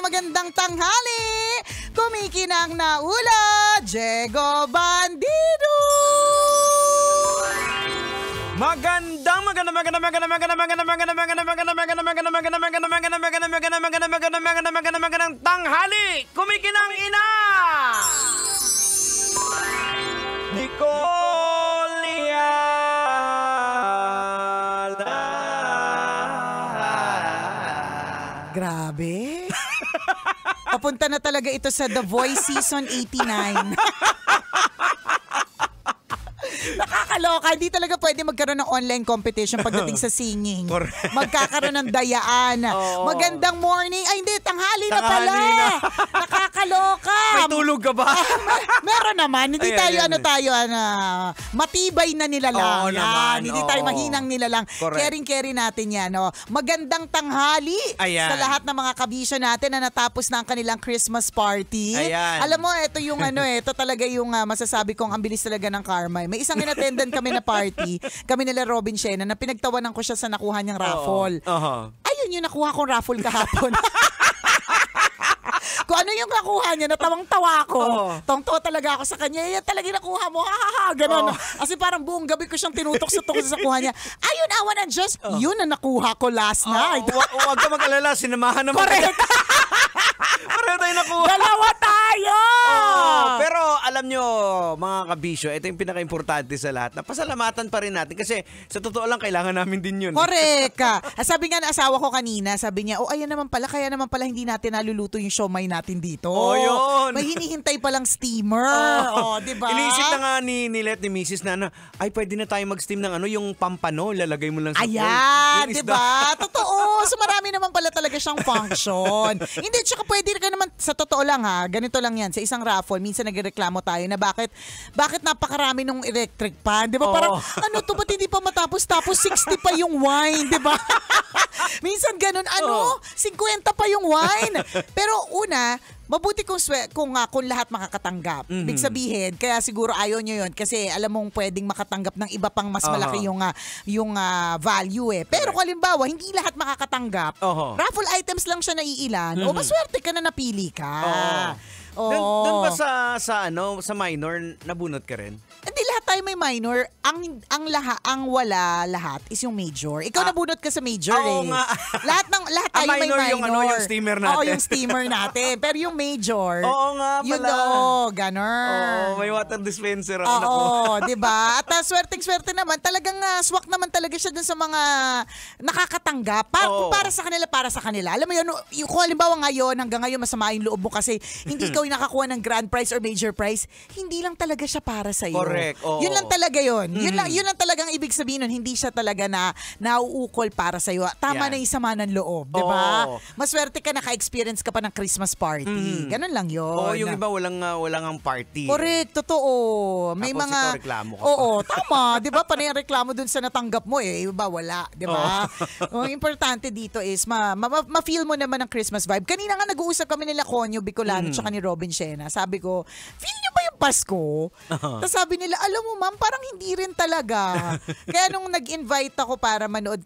magandang tanghali. Kumikinang na ula, Diego Bandido. Magandang tanghali. Kumikinang ina. Grabe. Papunta na talaga ito sa The Voice Season 89. Nakakaloka. Hindi talaga pwede magkaroon ng online competition pagdating sa singing. Magkakaroon ng dayaan. Magandang morning. Ay, hindi. Tanghali na pala. Nakakaloka. May tulog ka ba? Meron naman. Hindi tayo, matibay na nilalang. Hindi tayo mahinang nilalang. Caring natin yan. Magandang tanghali sa lahat ng mga kabisyo natin na natapos na ang kanilang Christmas party. Alam mo, ito yung ito talaga yung masasabi kong ang bilis talaga ng karma. May isang in-attendan kami na party, kami nila Robin Shena, na pinagtawanan ko siya sa nakuha niyang raffle. Ayun yung nakuha kong raffle kahapon. Kung ano yung nakuha niya, natawang-tawa ako. Tawang-tawa talaga ako sa kanya. Yan talaga yung nakuha mo. Ganon. Kasi parang buong gabi ko siyang tinutok-sutok sa kuha niya. Ayun, awa ng Diyos. Yun ang nakuha ko last night. Huwag ka mag-alala. Sinamahan naman. Correct. Pareho tayo nakuha. Dalawa tayo! Pero alam nyo, mga kabisyo, ito yung pinaka-importante sa lahat. Napasalamatan pa rin natin kasi sa totoo lang, kailangan namin din yun. Correct. Sabi nga ng asawa ko kanina, sabi niya, ayan naman pala, kaya naman pala hindi natin naluluto yung siomay natin dito. Yun. May hinihintay palang steamer. Diba? Iniisip na nga ni Let, ni Mrs. na ay pwede na tayo mag-steam ng yung pampano, lalagay mo lang sa ayan, diba? Totoo. So marami naman pala talaga siyang function. Hindi, tsaka pwede ka naman, sa totoo lang ganito lang yan, sa isang raffle, minsan nagreklamo tayo na bakit napakarami nung electric pan, di ba? Parang, ba't hindi pa matapos, 60 pa yung wine, di ba? Minsan ganun, 50 pa yung wine. Pero una, mabuti kung lahat makakatanggap. Big sabihin, kaya siguro ayaw nyo yun kasi alam mong pwedeng makatanggap ng iba pang mas malaki yung value eh. Pero kung halimbawa, hindi lahat makakatanggap, raffle items lang siya naiilan, o maswerte ka na napili ka. Doon ba sa minor, nabunot ka rin? Hindi lahat tayo may minor. Ang wala lahat is yung major. Ikaw nabunot ka sa major nga. Lahat tayo may minor. Yung steamer natin. Oo, yung steamer natin. Pero yung major, oo nga pala. Ganun. May water dispenser ako. Oo, diba? At swerte naman, talagang swak naman talaga siya dun sa mga nakakatanggap. Kung para sa kanila. Alam mo yun, kung halimbawa ngayon, hanggang ngayon masama yung loob mo kasi hindi ikaw yung nakakuha ng grand prize or major prize, hindi lang talaga siya para sa'yo. Correct. Yun lang talaga yun. Yun lang talagang ibig sabihin nun. Hindi siya talaga na nauukol para sa'yo. Tama na yung sama ng loob. Diba? Maswerte ka naka-experience ka pa ng Christmas party. Ganun lang yun. Yung iba walang ang party. Correct. Totoo. May tapos mga... ikaw reklamo ka tama. Diba? Panay ang reklamo dun sa natanggap mo eh. Iba wala. Diba? Ang importante dito is ma-feel mo naman ang Christmas vibe. Kanina nga nag-uusap kami nila Conyo Bicolano tsaka ni Robin Shena. Sabi ko, feel nyo ba yung Pasko? Tapos sabi nila, alam mo ma'am, parang hindi rin talaga. Kaya nung nag-invite ako para manood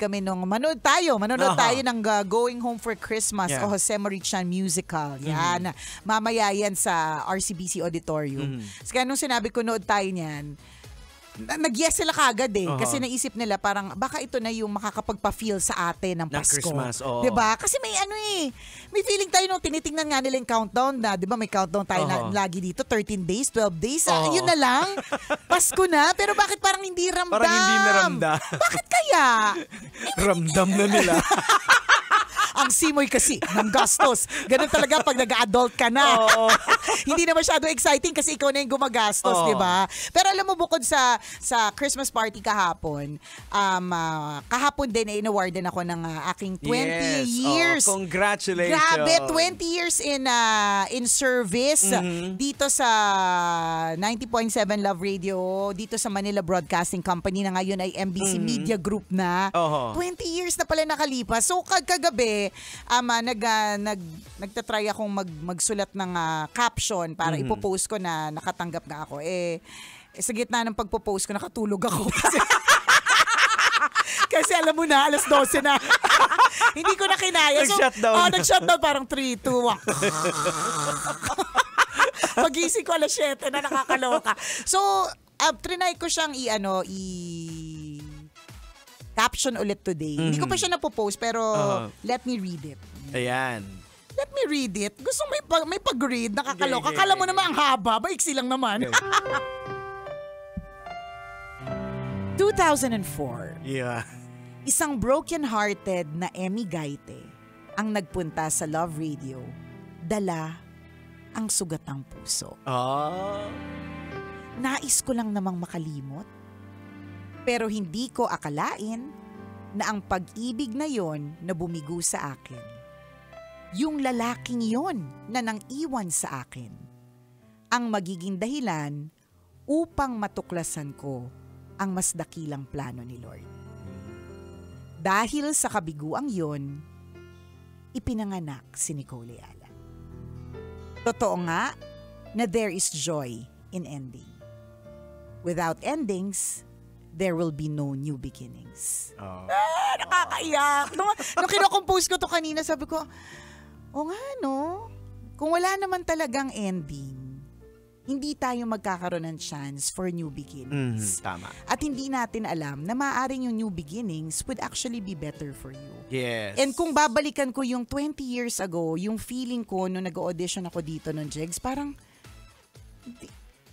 tayo ng Going Home for Christmas o Jose Marichan musical. Yan. Mamaya yan sa RCBC Auditorium. Kaya nung sinabi ko nood tayo niyan, nag-yes sila kagad kasi naisip nila parang baka ito na yung makakapagpa-feel sa atin ng Pasko. Christmas, diba? Kasi may may feeling tayo nung tinitingnan nga nila yung countdown na, diba may countdown tayo lagi dito, 13 days, 12 days, yun na lang. Pasko na, pero bakit parang hindi ramdam? Parang hindi naramdam. Bakit kaya? Ramdam na nila. Ang simoy kasi ng gastos. Ganun talaga pag nag-adult ka na. Hindi na masyado exciting kasi ikaw na yung gumagastos, di ba? Pero alam mo, bukod sa Christmas party kahapon, kahapon din in-awardan ako ng aking 20 years. Congratulations. Grabe, 20 years in service dito sa 90.7 Love Radio, dito sa Manila Broadcasting Company na ngayon ay MBC Media Group na. 20 years na pala nakalipas. So kagabi, nagtatry akong magsulat ng caption para ipopost ko na nakatanggap nga ako. Sa gitna ng pagpo-post ko, nakatulog ako. Kasi alam mo na, alas 12 na. Hindi ko na kinaya. Nag-shutdown. Nag-shutdown parang 3, 2, 1. Pagising ko alas 7 na nakakaloka. So, trinay ko siyang caption ulit today. Hindi ko pa siya napopost pero let me read it. Ayan. Let me read it. Gusto may pag-read, nakakaloka. Okay. Kala mo naman ang haba, maiksi lang naman. 2004. Yeah. Isang broken-hearted na Emmy Gaite ang nagpunta sa Love Radio. Dala ang sugatang puso. Nais ko lang namang makalimot. Pero hindi ko akalain na ang pag-ibig na yon na bumigo sa akin. Yung lalaking yon na nang iwan sa akin. Ang magiging dahilan upang matuklasan ko ang mas dakilang plano ni Lord. Dahil sa kabiguang yon, ipinanganak si Nicole Ayala. Totoo nga na there is joy in ending. Without endings, there will be no new beginnings. Nakakaiyak. Nung kinocompose ko to kanina, sabi ko, kung wala naman talagang ending, hindi tayo magkakaroon ng chance for new beginnings. Tama. At hindi natin alam na maaaring yung new beginnings would actually be better for you. Yes. And kung babalikan ko yung 20 years ago, yung feeling ko nung nag-audition ako dito ng Jegs, parang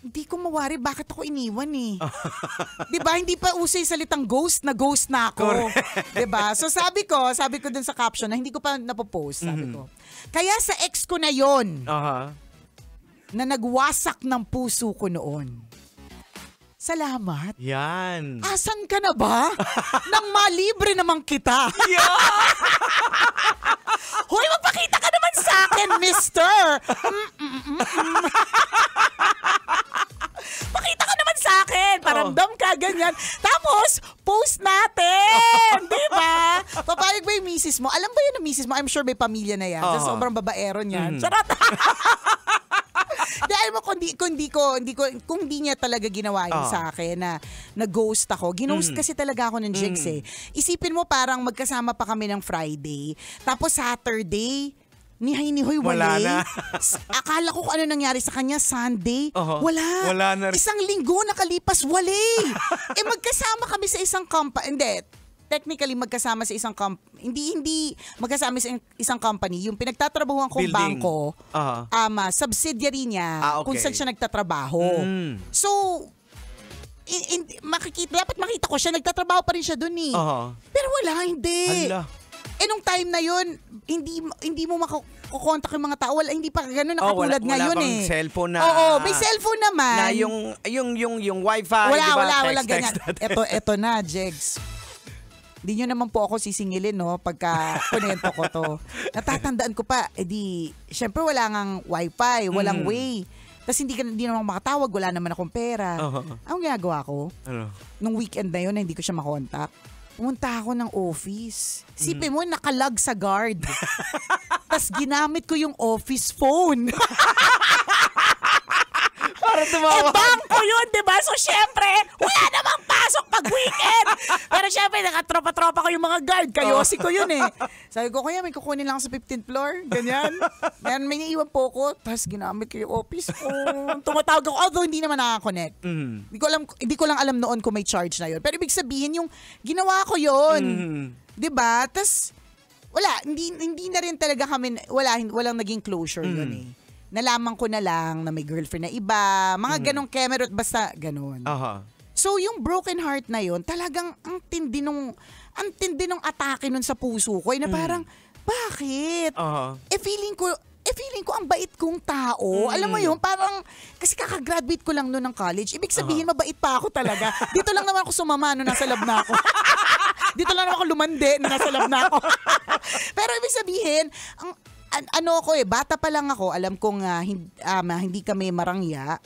hindi ko mawari bakit ako iniwan eh. 'Di ba? Hindi pa uso yung salitang ghost na ako. 'Di ba? So sabi ko dun sa caption na hindi ko pa napopost, sabi ko. Kaya sa ex ko na 'yon. Na nagwasak ng puso ko noon. Salamat. Yan. Asan ka na ba? Nang malibre naman kita. Hoy, magpakita ka naman sa akin, mister. Pakita ka naman sa akin. Paramdam ka, ganyan. Tapos, post natin. Diba? Papayag ba yung misis mo? Alam ba yun ang misis mo? I'm sure may pamilya na yan. Sa sobrang babaero niyan. Charot. Dahil mo, kung di niya talaga ginawa yun sa akin na ghost ako. Ghost kasi talaga ako ng Jigs eh. Isipin mo parang magkasama pa kami ng Friday. Tapos Saturday, nihay-nihoy wala na. Akala ko kung ano nangyari sa kanya, Sunday, wala na. Isang linggo nakalipas, magkasama kami sa isang technically magkasama sa isang hindi magkasama sa isang company. Yung pinagtatrabahuan kong building. bangko, subsidiary niya kung saan siya nagtatrabaho. So, dapat makita ko siya, nagtatrabaho pa rin siya dun eh. Pero hindi. Hala. Nung time na yun, hindi mo makukontak yung mga tao. Hindi pa gano'n nakatulad ngayon wala eh. pang cellphone na. Oo, may cellphone naman. Na yung wifi, wala ganyan. Ito na, Jegs. Hindi nyo naman po ako sisingilin, no, pagka kunento ko to. Natatandaan ko pa, syempre wala ngang wifi, walang way. Tapos hindi naman makatawag, wala naman akong pera. Ang ginagawa ko, nung weekend na yun, hindi ko siya makontak, pumunta ako ng office. Sipin mo, nakalag sa guard. Tapos ginamit ko yung office phone. Para tumawa. Bangko yun, diba? So, syempre, wala namang pasok pag weekend. Pero syempre, nakatropa-tropa ko yung mga guard. Kayosi ko yun eh. Sabi ko, kaya may kukunin lang sa 15th floor. Ganyan. May naiwan po ko. Tapos ginamit ko yung office phone. Tumatawag ako, although hindi naman nakakonnect. Hindi ko lang alam noon kung may charge na yun. Pero ibig sabihin, yung ginawa ko yun. Diba? Tapos, hindi na rin talaga kami, walang naging closure yun eh. Nalaman ko na lang na may girlfriend na iba, mga ganong kemerot, basta ganon. So, yung broken heart na yun, talagang ang tindi nung atake nun sa puso ko, na parang, bakit? Feeling ko ang bait kong tao. Alam mo yun, parang, kasi kakagraduate ko lang noon ng college. Ibig sabihin, mabait pa ako talaga. Dito lang naman ako sumama nung nasa lab na ako. Dito lang naman ako lumande nung nasa lab na ako. Pero ibig sabihin, ano ako bata pa lang ako, alam kong hindi kami marangya.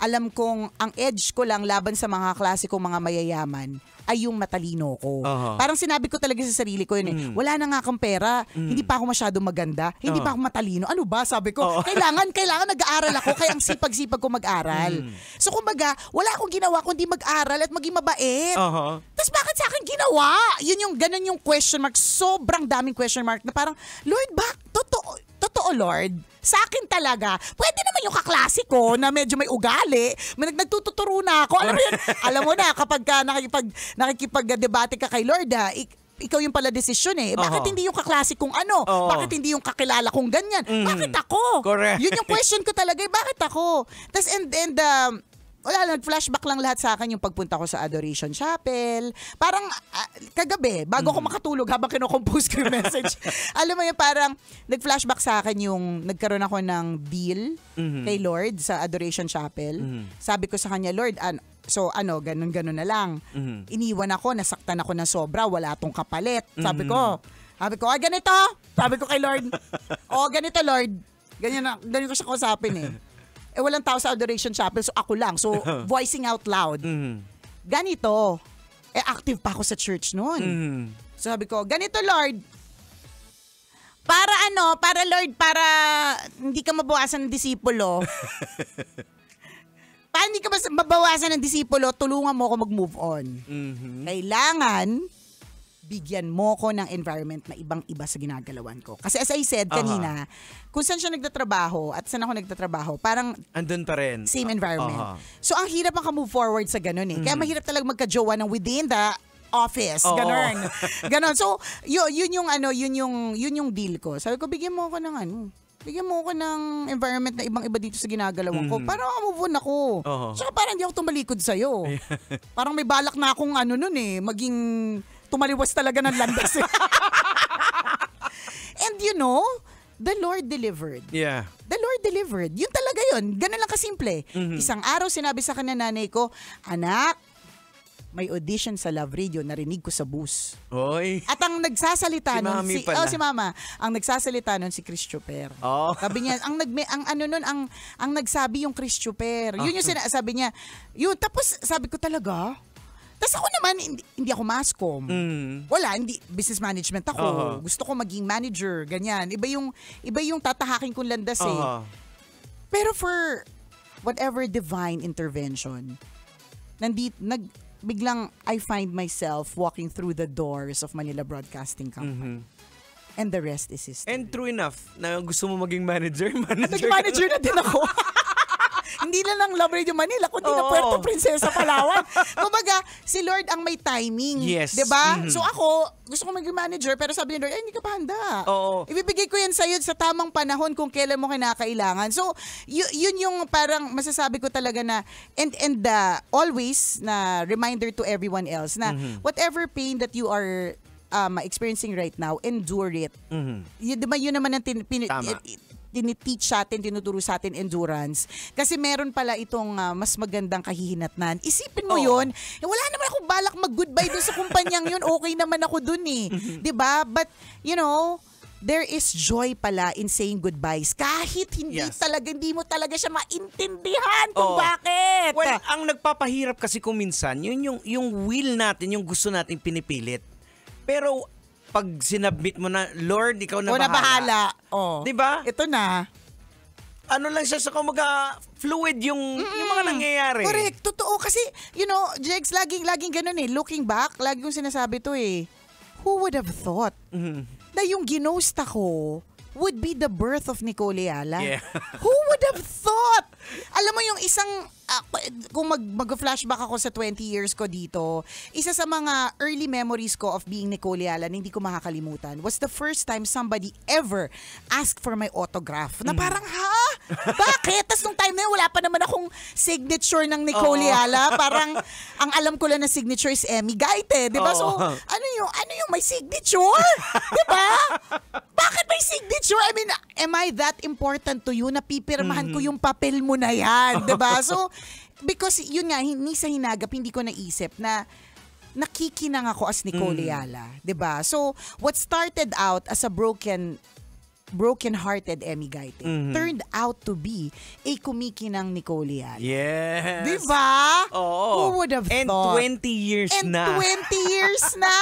Alam kong ang edge ko lang laban sa mga klase kong mga mayayaman ay yung matalino ko. Parang sinabi ko talaga sa sarili ko yun wala na nga akong pera, hindi pa ako masyadong maganda, hindi pa ako matalino. Ano ba? Sabi ko, kailangan nag-aaral ako, kaya ang sipag-sipag ko mag-aral. So kumbaga, wala akong ginawa kundi mag-aral at maging mabait. Tapos bakit sa akin ginawa? Ganun yung question mark. Sobrang daming question mark na parang, Lord, totoo Lord? Sa akin talaga, pwede naman yung kaklase ko na medyo may ugali, nagtututuro na ako. Alam mo yun, alam mo na kapag nakikipag-debate ka kay Lord, ikaw yung pala desisyon Bakit hindi yung kaklase kong ano? Bakit hindi yung kakilala kong ganyan? Bakit ako? Correct. Yun yung question ko talaga, bakit ako? Tapos wala lang, flashback lang lahat sa akin yung pagpunta ko sa Adoration Chapel. Parang kagabi, bago ako makatulog habang kinocompose ko yung message. Alam mo yun, parang nag-flashback sa akin yung nagkaroon ako ng deal kay Lord sa Adoration Chapel. Sabi ko sa kanya, Lord, ganun na lang. Iniwan ako, nasaktan ako ng sobra, wala tong kapalit. Sabi ko, ganito. Sabi ko kay Lord, ganito Lord. Ganyan ko siya kausapin walang tao sa Adoration Chapel, so ako lang. So, voicing out loud. Ganito. Active pa ako sa church noon. So, sabi ko, ganito Lord. Para Lord, para hindi ka mabawasan ng disipulo. Para hindi ka mabawasan ng disipulo, tulungan mo ako mag-move on. Kailangan bigyan mo ko ng environment na ibang-iba sa ginagalawan ko. Kasi as I said kanina, kung saan siya nagtatrabaho at saan ako nagtatrabaho, parang andun pa rin. Same environment. So ang hirap ang move forward sa ganun Kaya mahirap talaga magka-jowa ng within the office. Ganon. So yun yung deal ko. Sabi ko, bigyan mo ko ng environment na ibang-iba dito sa ginagalawan ko. Para move on ako. Tsaka parang hindi ako tumalikod sa'yo. Parang may balak na akong maging tumaliwas talaga ng landas. And the Lord delivered. Yeah. The Lord delivered. Yun talaga yun. Ganun lang kasimple. Isang araw sinabi sa kanya nanay ko, anak, may audition sa Love Radio, narinig ko sa bus. Oy. At ang nagsasalita nun, si Mama, ang nagsasalita nun si Chris Chuper. Sabi niya, ang nagsabi yung Chris Chuper. Yun yung sabi niya. Yun, tapos sabi ko talaga, tapos ako naman, hindi ako mascom. Wala, business management ako. Gusto ko maging manager, ganyan. Iba yung tatahakin kong landas Pero for whatever divine intervention, biglang I find myself walking through the doors of Manila Broadcasting Company. And the rest is history. And true enough, na gusto mo maging manager Naging manager na din ako. Hindi na lang Love Radio Manila, kundi na Puerto Princesa, Palawan. Kumbaga, si Lord ang may timing. Yes. Diba? So ako, gusto ko maging manager, pero sabi ni Lord, hindi ka pa handa. Ibibigay ko yan sa'yo sa tamang panahon kung kailan mo kinakailangan. So, yun yung parang masasabi ko talaga na, and always na reminder to everyone else na whatever pain that you are experiencing right now, endure it. Diba yun naman ang tiniteach sa atin, tinuturo sa atin endurance. Kasi meron pala itong mas magandang kahihinatnan. Isipin mo yun, wala naman akong balak mag-goodbye dun sa kumpanyang yun. Okay naman ako dun Diba? But, there is joy pala in saying goodbyes. Kahit hindi mo talaga siya maintindihan kung bakit. Well, ang nagpapahirap kasi kung minsan, yun yung will natin, yung gusto natin pinipilit. Pero, pag sinubmit mo na, Lord, ikaw na bahala. Diba? Ito na. Ano lang siya sa kumaga, fluid yung mga nangyayari. Correct. Totoo. Kasi, Jegs, laging ganun Looking back, lagi kong sinasabi to Who would have thought na yung ginost ako would be the birth of Nicole Ayala? Yeah. Who would have thought? Alam mo yung isang, kung mag-flashback ako sa 20 years ko dito, isa sa mga early memories ko of being Nicole Ayala na hindi ko makakalimutan was the first time somebody ever asked for my autograph. Na parang, bakit? Tapos nung time na yun, wala pa naman akong signature ng Nicole Ayala. Parang, ang alam ko lang na signature is Emmy Gaite. Diba? So, ano yung may signature? Diba? Bakit may signature? I mean, am I that important to you na pipirmahan ko yung papel mo na yan? Diba? So, because yun nga, hindi sa hinagap, hindi ko naisip na nakikinang ako as Nicole Ayala. Diba? So, what started out as a broken broken-hearted Emmy Gaite turned out to be a kumikinang Nicole Yala. Yes. Diba? Oo. Who would have thought? And 20 years And na. 20 years na!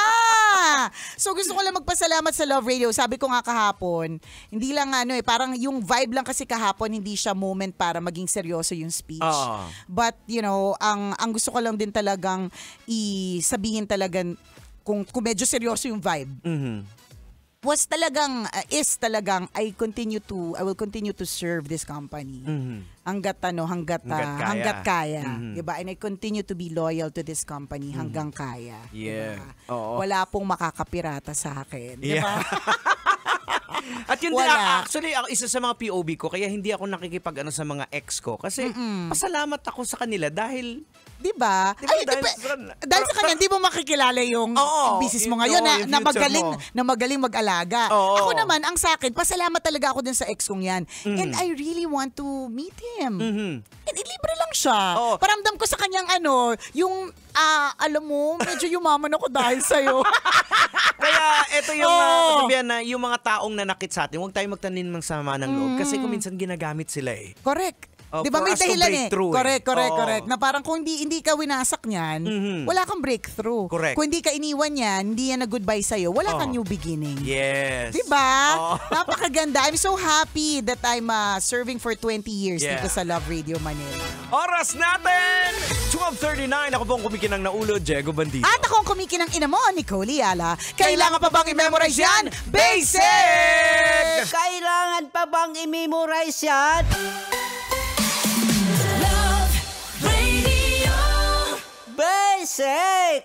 So gusto ko lang magpasalamat sa Love Radio. Sabi ko nga kahapon, hindi lang parang yung vibe lang kasi kahapon, hindi siya moment para maging seryoso yung speech. But, ang gusto ko lang din talagang sabihin talagang kung medyo seryoso yung vibe. Is talagang I will continue to serve this company. Hanggat kaya. Diba? And I continue to be loyal to this company hanggang kaya. Yeah. Diba? Oo. Wala pong makakapirata sa akin. Diba? Yeah. At yun din, actually, isa sa mga POV ko, kaya hindi ako nakikipag sa mga ex ko. Kasi pasalamat ako sa kanila dahil... Diba? Dahil sa kanya, hindi mo makikilala yung business mo ngayon na magaling mag-alaga. Ako naman, ang sa akin, pasalamat talaga ako din sa ex kong yan. And I really want to meet him. And libre lang siya. Paramdam ko sa kanyang yung, alam mo, medyo yumaman ako dahil sa'yo. Kaya ito yung sabihan na yung mga taong nanakit sa atin, huwag tayong magtanim ng sama ng loob. Kasi kung minsan ginagamit sila eh. Correct. Diba may dahilan Correct. Na parang kung hindi ka winasak niyan, wala kang breakthrough. Correct. Kung hindi ka iniwan niyan, hindi yan na goodbye sa'yo, wala kang new beginning. Yes. Diba? Napakaganda. I'm so happy that I'm serving for 20 years dito sa Love Radio Manila. Oras natin! 12:39. Ako po ang kumikinang naulo, Diego Bandido. At ako ang kumikinang ina mo, Nicole Yala. Kailangan pa bang i-memorize yan? Basic! Kailangan pa bang i-memorize yan? Basic!